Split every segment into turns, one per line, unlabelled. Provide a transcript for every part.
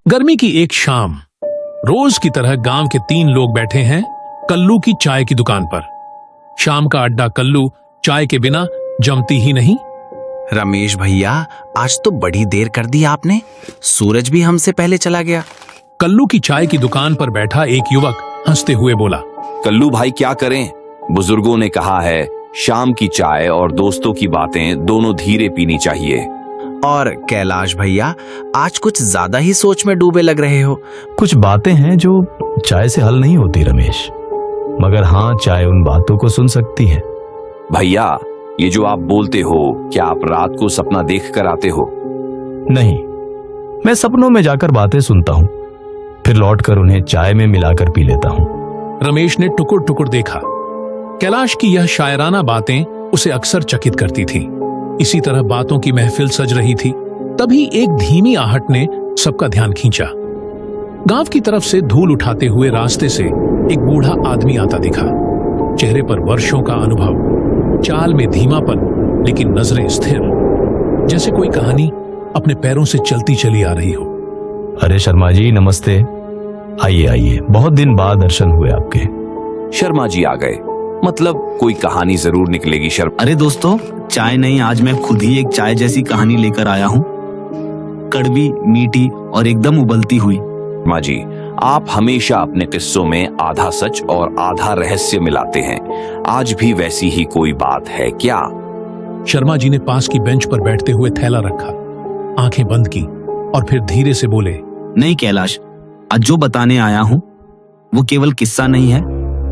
गर्मी की एक शाम, रोज की तरह गांव के 3 लोग बैठे हैं कल्लू की चाय की दुकान पर। शाम का अड्डा कल्लू चाय के बिना जमती ही नहीं।
रमेश भैया, आज तो बड़ी देर कर दी आपने। सूरज भी हमसे पहले चला गया।
कल्लू की चाय की दुकान पर बैठा एक युवक हंसते हुए बोला,
कल्लू भाई क्या करें, बुजुर्गों ने कहा है शाम की चाय और दोस्तों की बातें दोनों धीरे पीनी चाहिए।
और कैलाश भैया, आज कुछ ज्यादा ही सोच में डूबे लग रहे हो।
कुछ बातें हैं जो चाय से हल नहीं होती रमेश, मगर हाँ, चाय उन बातों को सुन सकती है।
भैया, ये जो आप बोलते हो, क्या आप रात को सपना देख कर आते हो?
नहीं, मैं सपनों में जाकर बातें सुनता हूँ, फिर लौटकर उन्हें चाय में मिलाकर पी लेता हूँ।
रमेश ने टुकुर टुकुर देखा। कैलाश की यह शायराना बातें उसे अक्सर चकित करती थीं। इसी तरह बातों की महफिल सज रही थी। तभी एक धीमी आहट ने सबका ध्यान खींचा। गांव की तरफ से धूल उठाते हुए रास्ते से एक बूढ़ा आदमी आता दिखा। चेहरे पर वर्षों का अनुभव, चाल में धीमापन, लेकिन नजरें स्थिर, जैसे कोई कहानी अपने पैरों से चलती चली आ रही हो।
अरे शर्मा जी, नमस्ते। आइए आइए, बहुत दिन बाद दर्शन हुए आपके।
शर्मा जी आ गए, मतलब कोई कहानी जरूर निकलेगी शर्मा।
अरे दोस्तों, चाय नहीं, आज मैं खुद ही एक चाय जैसी कहानी लेकर आया हूँ। कड़वी, मीठी और एकदम उबलती हुई।
शर्मा जी, आप हमेशा अपने किस्सों में आधा सच और आधा रहस्य मिलाते हैं। आज भी वैसी ही कोई बात है क्या?
शर्मा जी ने पास की बेंच पर बैठते हुए थैला रखा, आंखें बंद की और फिर धीरे से बोले,
नहीं कैलाश, आज जो बताने आया हूँ वो केवल किस्सा नहीं है,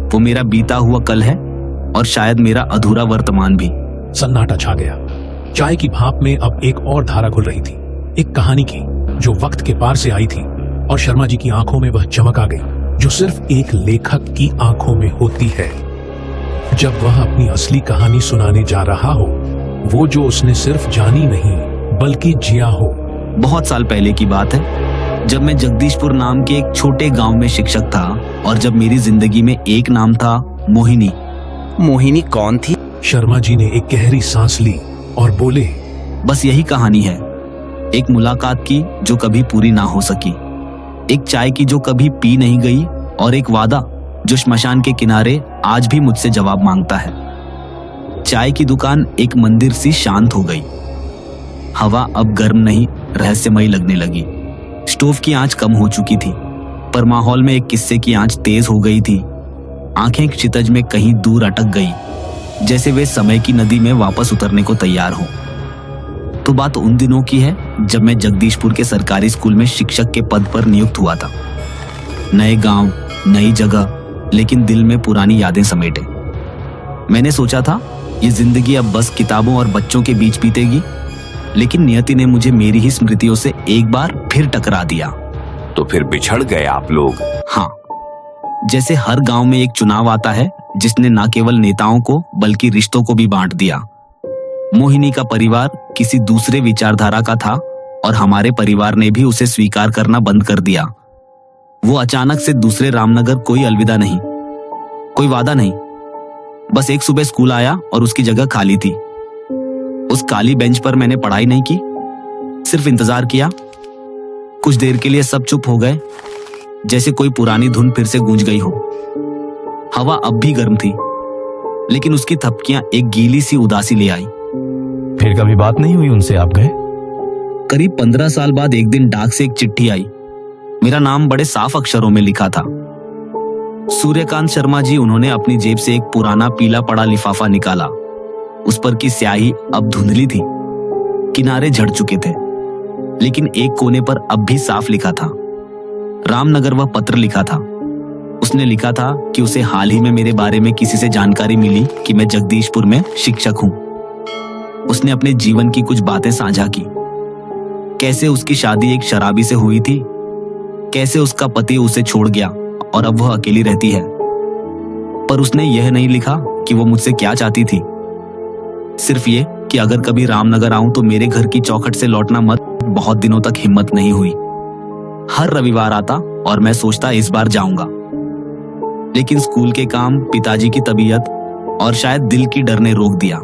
वो मेरा बीता हुआ कल है और शायद मेरा अधूरा वर्तमान भी।
सन्नाटा छा गया। चाय की भाप में अब एक और धारा घुल रही थी, एक कहानी की जो वक्त के पार से आई थी। और शर्मा जी की आंखों में वह चमक आ गई जो सिर्फ एक लेखक की आंखों में होती है, जब वह अपनी असली कहानी सुनाने जा रहा हो, वो जो उसने सिर्फ जानी नहीं बल्कि जिया हो।
बहुत साल पहले की बात है, जब मैं जगदीशपुर नाम के एक छोटे गांव में शिक्षक था और जब मेरी जिंदगी में एक नाम था, मोहिनी।
मोहिनी कौन थी?
शर्मा जी ने एक गहरी सांस ली और बोले,
बस यही कहानी है, एक मुलाकात की जो कभी पूरी ना हो सकी, एक चाय की जो कभी पी नहीं गई और एक वादा जो श्मशान के किनारे आज भी मुझसे जवाब मांगता है। चाय की दुकान एक मंदिर सी शांत हो गई। हवा अब गर्म नहीं, रहस्यमयी लगने लगी। स्टोव की आंच कम हो चुकी थी, पर माहौल में एक किस्से की आंच तेज हो गई थी। आंखें क्षितिज में कहीं दूर अटक गई, जैसे वे समय की नदी में वापस उतरने को तैयार हो। तो बात उन दिनों की है जब मैं जगदीशपुर के सरकारी स्कूल में शिक्षक के पद पर नियुक्त हुआ था। नए गांव, नई जगह, लेकिन दिल में पुरानी यादें समेटे। मैंने सोचा था ये जिंदगी अब बस किताबों और बच्चों के बीच बीतेगी, लेकिन नियति ने मुझे मेरी ही स्मृतियों से एक बार फिर टकरा दिया।
तो फिर बिछड़ गए आप लोग?
हाँ, जैसे हर गांव में एक चुनाव आता है जिसने न केवल नेताओं को बल्कि रिश्तों को भी बांट दिया। मोहिनी का परिवार किसी दूसरे विचारधारा का था और हमारे परिवार ने भी उसे स्वीकार करना बंद कर दिया। वो अचानक से दूसरे रामनगर, कोई अलविदा नहीं, कोई वादा नहीं, बस एक सुबह स्कूल आया और उसकी जगह खाली थी। उस काली बेंच पर मैंने पढ़ाई नहीं की, सिर्फ इंतजार किया। कुछ देर के लिए सब चुप हो गए, जैसे कोई पुरानी धुन फिर से गूंज गई हो। हवा अब भी गर्म थी, लेकिन उसकी थपकियां एक गीली सी उदासी ले आई।
फिर कभी बात नहीं हुई उनसे आप गए?
करीब 15 साल बाद एक दिन डाक से एक चिट्ठी आई। मेरा नाम बड़े साफ अक्षरों में लिखा था, सूर्यकांत शर्मा जी। उन्होंने अपनी जेब से एक पुराना पीला पड़ा लिफाफा निकाला। उस पर की स्याही अब धुंधली थी, किनारे झड़ चुके थे, लेकिन एक कोने पर अब भी साफ लिखा था, रामनगर। वह पत्र लिखा था। उसने लिखा था कि उसे हाल ही में मेरे बारे में किसी से जानकारी मिली कि मैं जगदीशपुर में शिक्षक हूं। उसने अपने जीवन की कुछ बातें साझा की, कैसे उसकी शादी एक शराबी से हुई थी, कैसे उसका पति उसे छोड़ गया और अब वह अकेली रहती है। पर उसने यह नहीं लिखा कि वो मुझसे क्या चाहती थी, सिर्फ ये कि अगर कभी रामनगर आऊं तो मेरे घर की चौखट से लौटना मत। बहुत दिनों तक हिम्मत नहीं हुई। हर रविवार आता और मैं सोचता इस बार जाऊंगा, लेकिन स्कूल के काम, पिताजी की तबीयत और शायद दिल की डर ने रोक दिया।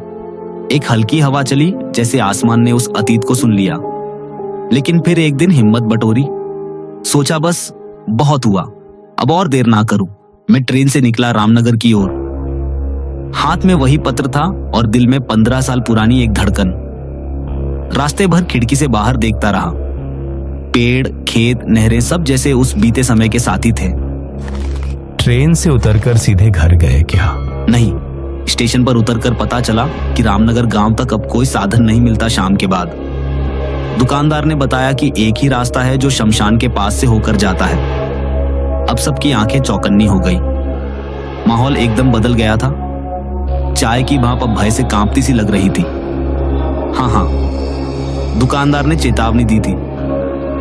एक हल्की हवा चली, जैसे आसमान ने उस अतीत को सुन लिया। लेकिन फिर एक दिन हिम्मत बटोरी, सोचा बस बहुत हुआ, अब और देर ना करूं। मैं ट्रेन से निकला रामनगर की ओर। हाथ में वही पत्र था और दिल में 15 साल पुरानी एक धड़कन। रास्ते भर खिड़की से बाहर देखता रहा। पेड़, खेत, नहरें सब जैसे उस बीते समय के साथी थे।
ट्रेन से उतरकर सीधे घर गए क्या?
नहीं, स्टेशन पर उतरकर पता चला कि रामनगर गांव तक अब कोई साधन नहीं मिलता शाम के बाद। दुकानदार ने बताया कि एक ही रास्ता है जो शमशान के पास से होकर जाता है। अब सबकी आंखें चौकन्नी हो गई। माहौल एकदम बदल गया था। चाय की भाप अब भय से कांपती सी लग रही थी। हाँ, दुकानदार ने चेतावनी दी थी।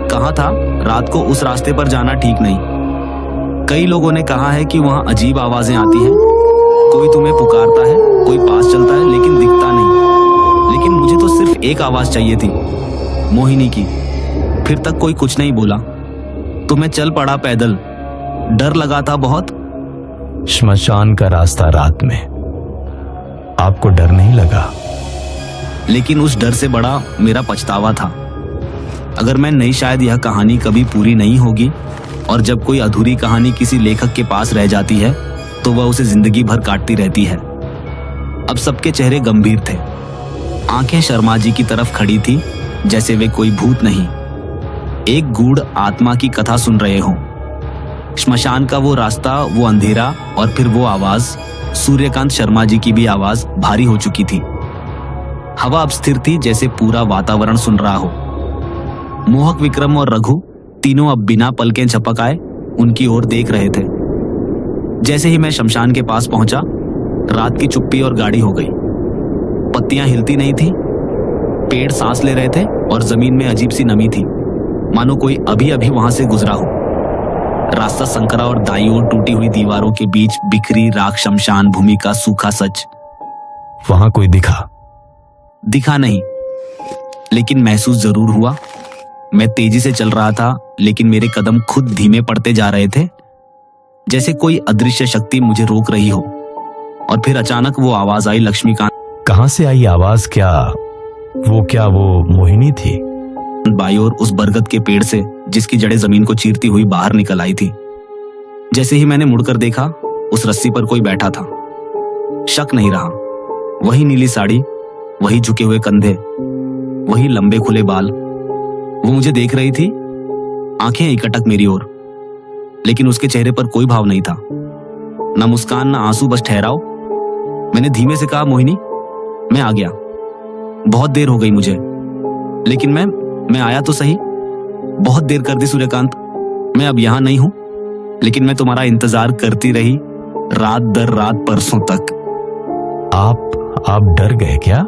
कहा था रात को उस रास्ते पर जाना ठीक नहीं। कई लोगों ने कहा है कि वहां अजीब आवाजें आती हैं। कोई तुम्हें पुकारता है, कोई पास चलता है लेकिन दिखता नहीं। लेकिन मुझे तो सिर्फ एक आवाज चाहिए थी, मोहिनी की। फिर तक कोई कुछ नहीं बोला तो मैं चल पड़ा पैदल। डर लगा था बहुत।
श्मशान का रास्ता रात में, आपको डर नहीं लगा?
लेकिन उस डर से बड़ा मेरा पछतावा था। अगर मैं नहीं, शायद यह कहानी कभी पूरी नहीं होगी। और जब कोई अधूरी कहानी किसी लेखक के पास रह जाती है तो वह उसे जिंदगी भर काटती रहती है। अब सबके चेहरे गंभीर थे। आंखें शर्मा जी की तरफ खड़ी थी, जैसे वे कोई भूत नहीं, एक गूढ़ आत्मा की कथा सुन रहे हों। श्मशान का वो रास्ता, वो अंधेरा और फिर वो आवाज, सूर्यकांत शर्मा जी की भी आवाज भारी हो चुकी थी। हवा अब स्थिर थी, जैसे पूरा वातावरण सुन रहा हो। मोहक, विक्रम और रघु तीनों अब बिना पलकें झपकाए उनकी ओर देख रहे थे। जैसे ही मैं शमशान के पास पहुंचा, रात की चुप्पी और गाढ़ी हो गई। पत्तियां हिलती नहीं थी, पेड़ सांस ले रहे थे और जमीन में अजीब सी नमी थी, मानो कोई अभी अभी वहां से गुजरा हो। रास्ता संकरा और दाईं ओर टूटी हुई दीवारों के बीच बिखरी राख शमशान भूमि का सूखा सच।
वहां कोई दिखा
नहीं, लेकिन महसूस जरूर हुआ। मैं तेजी से चल रहा था, लेकिन मेरे कदम खुद धीमे पड़ते जा रहे थे, जैसे कोई अदृश्य शक्ति मुझे रोक रही हो। और फिर अचानक वो आवाज आई, लक्ष्मीकांत।
कहां से आई आवाज? क्या वो मोहिनी थी?
बाई ओर उस बरगद के पेड़ से, जिसकी जड़ें जमीन को चीरती हुई बाहर निकल आई थी। जैसे ही मैंने मुड़कर देखा, उस रस्सी पर कोई बैठा था। शक नहीं रहा, वही नीली साड़ी, वही झुके हुए कंधे, वही लंबे खुले बाल। वो मुझे देख रही थी, आंखें एकटक मेरी ओर। लेकिन उसके चेहरे पर कोई भाव नहीं था, ना मुस्कान, ना आंसू, बस ठहराव। मैंने धीमे से कहा, मोहिनी, मैं आ गया। बहुत देर हो गई मुझे, लेकिन मैं आया तो सही। बहुत देर कर दी सूर्यकांत, मैं अब यहां नहीं हूं, लेकिन मैं तुम्हारा इंतजार करती रही, रात दर रात, परसों तक।
आप डर गए क्या?